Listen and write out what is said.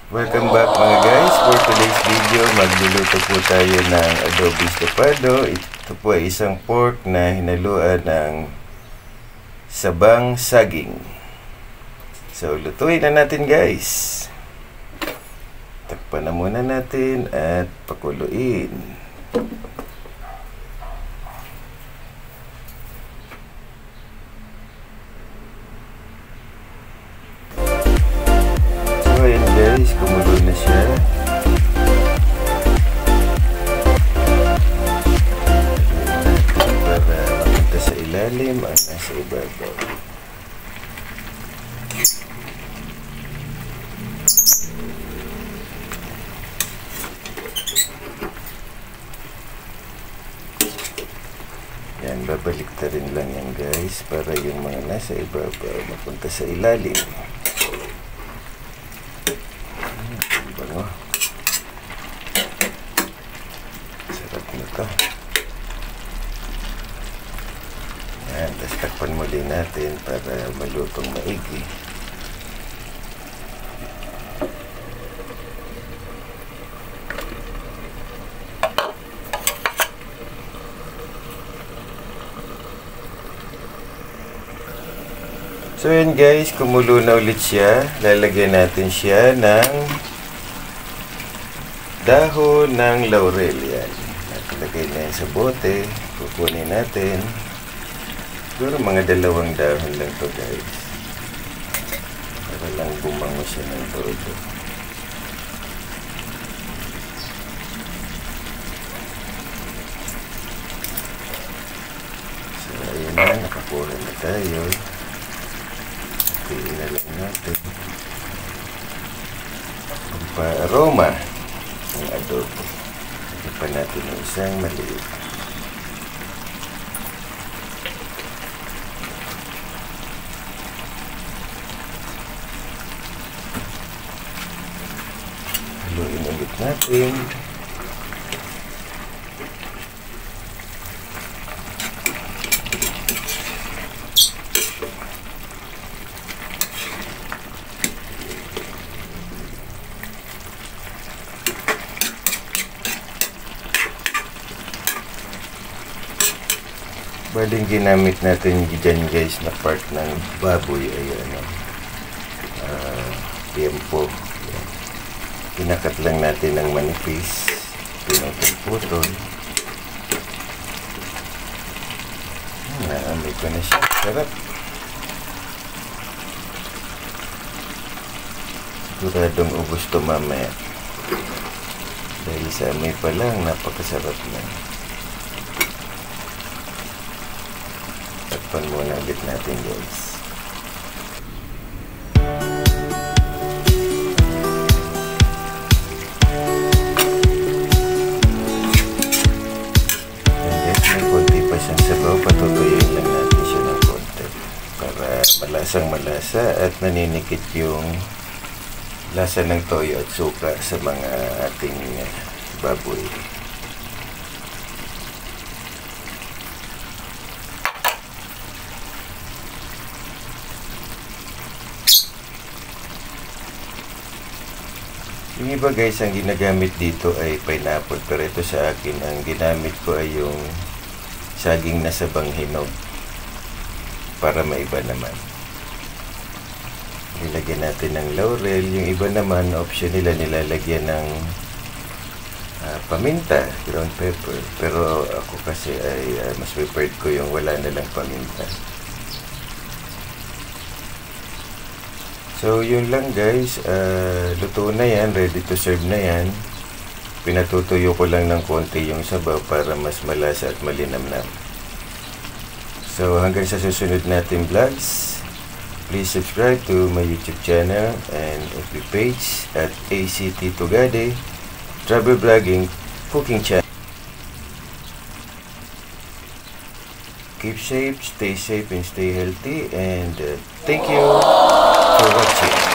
Welcome back mga guys. For today's video, magluluto po tayo ng adobo estofado. Ito po ay isang pork na hinaluan ng sabang saging. So, lutuin na natin guys. Takpan na muna natin at pakuluin. So, ayan guys, kumulo na siya. Para mapunta sa ilalim ang nasa ibabaw. Yan, babalik ta rin lang yan guys para yung mga nasa ibabaw mapunta sa ilalim. Bango. Sarap na ito. Yan, tapos takpan muli natin para malutong maigi. So yan guys, kumulo na ulit siya. Lalagyan natin siya ng dahon ng laurel. Yan. Nakalagay na yan sa bote. Kukunin natin. Siguro mga 2 dahon lang to guys. Para lang bumango siya ng todo. So ayun na, nakakuha na tayo. Pili na lang natin ang pa-aroma ng adobo. Lagyan pa natin ng isang maliit. Haluin ulit natin. Baling ginamit natin dyan guys na part ng baboy ay tiempo. Pinakat lang natin ng manipis, pinutol-putol. Naamoy ko na siya, sarap. Siguradong ubos to mamaya dahil sa amoy pa lang napakasarap na. Takpan muna ulit natin guys. And guys, may konti pa siyang sabaw. Patutuyin lang natin siya ng konti para malasang malasa at naninikit yung lasa ng toyo at suka sa mga ating baboy. Yung iba guys, ang ginagamit dito ay pineapple, pero ito sa akin, ang ginamit ko ay yung saging na sabang hinog para maiba naman. Nilagyan natin ng laurel. Yung iba naman, option nila, nilalagyan ng paminta, ground pepper. Pero ako kasi ay mas preferred ko yung wala na lang paminta. So, yun lang guys. Luto na yan. Ready to serve na yan. Pinatutuyo ko lang ng konti yung sabaw para mas malasa at malinamnam. So, hanggang sa susunod natin vlogs, please subscribe to my YouTube channel and FB page at ACT Tugade Travel Vlogging Cooking Channel. Keep safe, stay safe, and stay healthy. And thank you for watching.